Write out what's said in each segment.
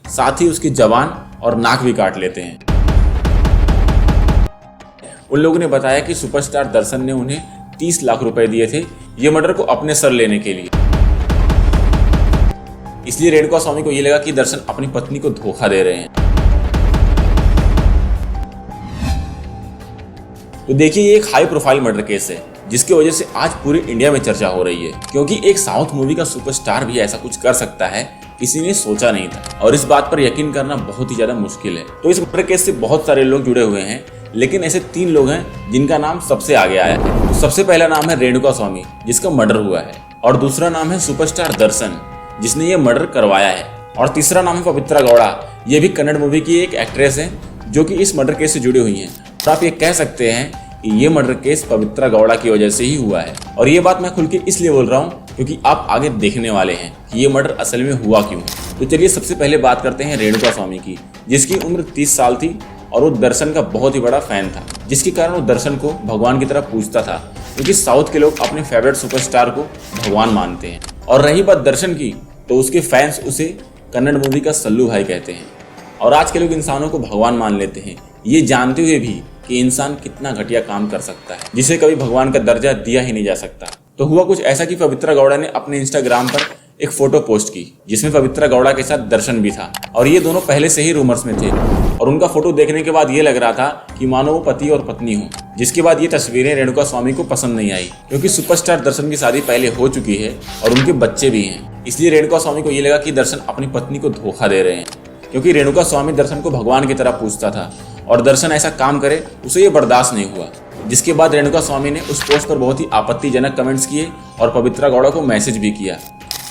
साथ ही उसकी जबान और नाक भी काट लेते हैं। उन लोगों ने बताया कि सुपरस्टार दर्शन ने उन्हें 30 लाख रुपए दिए थे ये मर्डर को अपने सर लेने के लिए। इसलिए रेणुका स्वामी को ये लगा कि दर्शन अपनी पत्नी को धोखा दे रहे हैं। तो देखिए, ये एक हाई प्रोफाइल मर्डर केस है जिसकी वजह से आज पूरे इंडिया में चर्चा हो रही है, क्योंकि एक साउथ मूवी का सुपरस्टार भी ऐसा कुछ कर सकता है किसी ने सोचा नहीं था और इस बात पर यकीन करना बहुत ही ज्यादा मुश्किल है। तो इस मर्डर केस से बहुत सारे लोग जुड़े हुए हैं, लेकिन ऐसे 3 लोग हैं जिनका नाम सबसे आगे आया है। तो सबसे पहला नाम है रेणुका स्वामी जिसका मर्डर हुआ है, और दूसरा नाम है सुपरस्टार दर्शन जिसने ये मर्डर करवाया है, और तीसरा नाम है पवित्रा गौड़ा। ये भी कन्नड़ मूवी की एक एक्ट्रेस है जो कि इस मर्डर केस से जुड़ी हुई हैं। तो आप ये कह सकते हैं कि ये मर्डर केस पवित्रा गौड़ा की वजह से ही हुआ है। और ये बात मैं खुल के इसलिए बोल रहा हूँ क्योंकि आप आगे देखने वाले हैं कि ये मर्डर असल में हुआ क्यों है। तो चलिए सबसे पहले बात करते हैं रेणुका स्वामी की, जिसकी उम्र 30 साल थी और वो दर्शन का बहुत ही बड़ा फैन था, जिसके कारण वो दर्शन को भगवान की तरह पूजता था, क्योंकि साउथ के लोग अपने फेवरेट सुपरस्टार को भगवान मानते हैं। और रही बात दर्शन की, तो उसके फैंस उसे कन्नड़ मूवी का सल्लू भाई कहते हैं। और आज के लोग इंसानों को भगवान मान लेते हैं, ये जानते हुए भी कि इंसान कितना घटिया काम कर सकता है जिसे कभी भगवान का दर्जा दिया ही नहीं जा सकता। तो हुआ कुछ ऐसा कि पवित्रा गौड़ा ने अपने इंस्टाग्राम पर एक फोटो पोस्ट की जिसमें पवित्रा गौड़ा के साथ दर्शन भी था, और ये दोनों पहले से ही रूमर्स में थे। और उनका फोटो देखने के बाद ये लग रहा था कि मानो वो पति और पत्नी हो। जिसके बाद ये तस्वीरें रेणुका स्वामी को पसंद नहीं आई, क्योंकि सुपरस्टार दर्शन की शादी पहले हो चुकी है और उनके बच्चे भी हैं। इसलिए रेणुका स्वामी को ये लगा कि दर्शन अपनी पत्नी को धोखा दे रहे हैं, क्योंकि रेणुका स्वामी दर्शन को भगवान की तरह पूजता था और दर्शन ऐसा काम करे उसे ये बर्दाश्त नहीं हुआ। जिसके बाद रेणुका स्वामी ने उस पोस्ट पर बहुत ही आपत्तिजनक कमेंट्स किए और पवित्रा गौड़ा को मैसेज भी किया,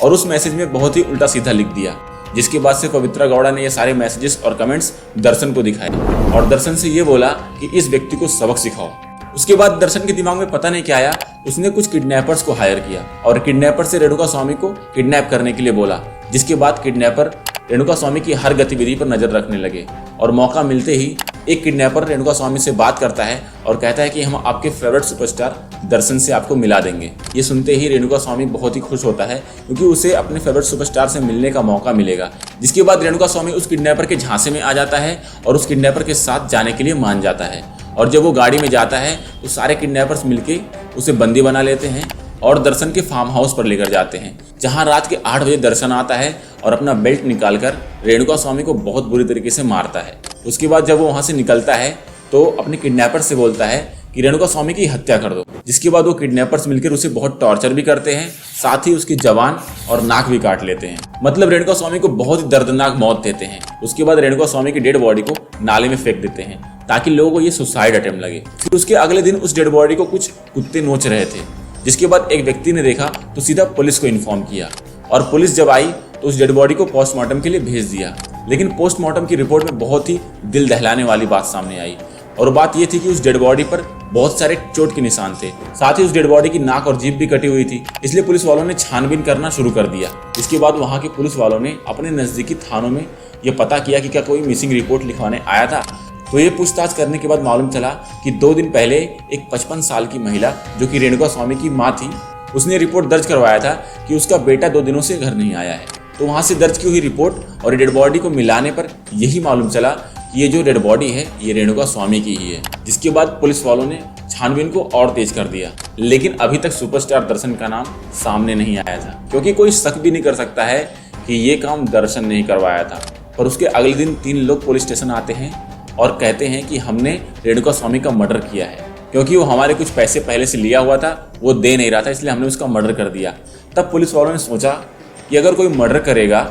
और उस मैसेज में बहुत ही उल्टा सीधा लिख दिया। जिसके बाद से पवित्रा गौड़ा ने ये सारे मैसेजेस और कमेंट्स दर्शन को दिखाए और दर्शन से ये बोला कि इस व्यक्ति को सबक सिखाओ। उसके बाद दर्शन के दिमाग में पता नहीं क्या आया, उसने कुछ किडनैपर्स को हायर किया और किडनैपर से रेणुका स्वामी को किडनैप करने के लिए बोला। जिसके बाद किडनैपर रेणुका स्वामी की हर गतिविधि पर नजर रखने लगे, और मौका मिलते ही एक किडनैपर रेणुका स्वामी से बात करता है और कहता है कि हम आपके फेवरेट सुपरस्टार दर्शन से आपको मिला देंगे। ये सुनते ही रेणुका स्वामी बहुत ही खुश होता है, क्योंकि उसे अपने फेवरेट सुपरस्टार से मिलने का मौका मिलेगा। जिसके बाद रेणुका स्वामी उस किडनैपर के झांसे में आ जाता है और उस किडनैपर के साथ जाने के लिए मान जाता है। और जब वो गाड़ी में जाता है तो सारे किडनैपर्स मिलके उसे बंदी बना लेते हैं और दर्शन के फार्म हाउस पर लेकर जाते हैं, जहां रात के 8 बजे दर्शन आता है और अपना बेल्ट निकालकर रेणुका स्वामी को बहुत बुरी तरीके से मारता है। उसके बाद जब वो वहां से निकलता है तो अपने किडनैपर से बोलता है कि रेणुका स्वामी की हत्या कर दो। जिसके बाद वो किडनैपर्स मिलकर उसे बहुत टॉर्चर भी करते हैं, साथ ही उसकी जबान और नाक भी काट लेते हैं। मतलब रेणुका स्वामी को बहुत ही दर्दनाक मौत देते हैं। उसके बाद रेणुका स्वामी की डेड बॉडी को नाले में फेंक देते हैं ताकि लोगों को ये सुसाइड अटेम्प्ट लगे। फिर उसके अगले दिन उस डेड बॉडी को कुछ कुत्ते नोच रहे थे, जिसके बाद एक व्यक्ति ने देखा तो सीधा पुलिस को इन्फॉर्म किया, और पुलिस जब आई तो उस डेड बॉडी को पोस्टमार्टम के लिए भेज दिया। लेकिन पोस्टमार्टम की रिपोर्ट में बहुत ही दिल दहलाने वाली बात सामने आई, और बात यह थी कि उस डेड बॉडी पर बहुत सारे चोट के निशान थे। साथ ही उस डेड बॉडी की नाक और जीभ भी कटी हुई थी। इसलिए पुलिस वालों ने छानबीन करना शुरू कर दिया। इसके बाद वहां के पुलिस वालों ने अपने नजदीकी थानों में यह पता किया कि क्या कोई मिसिंग रिपोर्ट लिखवाने आया था। तो ये पूछताछ करने के बाद मालूम चला कि 2 दिन पहले एक 55 साल की महिला जो कि रेणुका स्वामी की माँ थी, उसने रिपोर्ट दर्ज करवाया था कि उसका बेटा 2 दिनों से घर नहीं आया है। तो वहां से दर्ज की हुई रिपोर्ट और डेड बॉडी को मिलाने पर यही मालूम चला कि ये जो डेड बॉडी है ये रेणुका स्वामी की ही है। जिसके बाद पुलिस वालों ने छानबीन को और तेज कर दिया, लेकिन अभी तक सुपरस्टार दर्शन का नाम सामने नहीं आया था, क्योंकि कोई शक भी नहीं कर सकता है कि ये काम दर्शन ने ही करवाया था। पर उसके अगले दिन 3 लोग पुलिस स्टेशन आते हैं और कहते हैं कि हमने रेणुका स्वामी का मर्डर किया है, क्योंकि वो हमारे कुछ पैसे पहले से लिया हुआ था, वो दे नहीं रहा था, इसलिए हमने उसका मर्डर कर दिया। तब पुलिस वालों ने सोचा कि अगर कोई मर्डर करेगा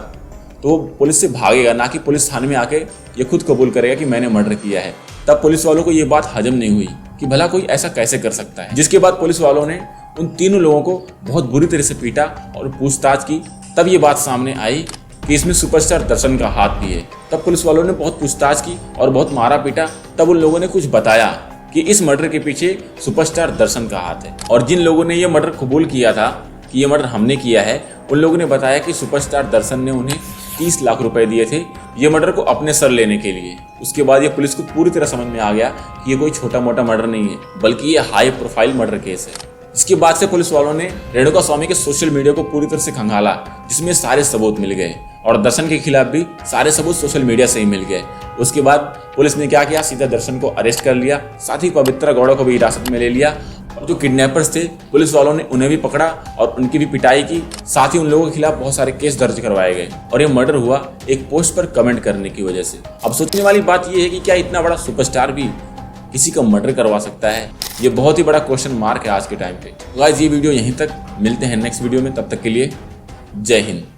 तो वो पुलिस से भागेगा, ना कि पुलिस थाने में आके ये खुद कबूल करेगा कि मैंने मर्डर किया है। तब पुलिस वालों को ये बात हजम नहीं हुई कि भला कोई ऐसा कैसे कर सकता है। जिसके बाद पुलिस वालों ने उन 3 लोगों को बहुत बुरी तरह से पीटा और पूछताछ की। तब ये बात सामने आई कि इसमें सुपरस्टार दर्शन का हाथ भी है। तब पुलिस वालों ने बहुत पूछताछ की और बहुत मारा पीटा। तब उन लोगों ने कुछ बताया कि इस मर्डर के पीछे सुपरस्टार दर्शन का हाथ है। और जिन लोगों ने ये मर्डर कबूल किया था कि ये मर्डर हमने किया है, उन लोगों ने बताया कि सुपरस्टार दर्शन ने उन्हें 30 लाख रुपए दिए थे ये मर्डर को अपने सर लेने के लिए। उसके बाद ये पुलिस को पूरी तरह समझ में आ गया कि ये कोई छोटा मोटा मर्डर नहीं है, बल्कि ये हाई प्रोफाइल मर्डर केस है। इसके बाद से पुलिस वालों ने रेणुका स्वामी के सोशल मीडिया को पूरी तरह से खंगाला, जिसमें सारे सबूत मिल गए और दर्शन के खिलाफ भी सारे सबूत सोशल मीडिया से ही मिल गए। उसके बाद पुलिस ने क्या किया, सीधा दर्शन को अरेस्ट कर लिया, साथ ही पवित्रा गौड़ा को भी हिरासत में ले लिया। और जो किडनैपर्स थे, पुलिस वालों ने उन्हें भी पकड़ा और उनकी भी पिटाई की। साथ ही उन लोगों के खिलाफ बहुत सारे केस दर्ज करवाए गए और ये मर्डर हुआ एक पोस्ट पर कमेंट करने की वजह से। अब सोचने वाली बात यह है कि क्या इतना बड़ा सुपरस्टार भी किसी का मर्डर करवा सकता है? ये बहुत ही बड़ा क्वेश्चन मार्क है आज के टाइम पे। गाइस, ये वीडियो यहीं तक, मिलते हैं नेक्स्ट वीडियो में, तब तक के लिए जय हिंद।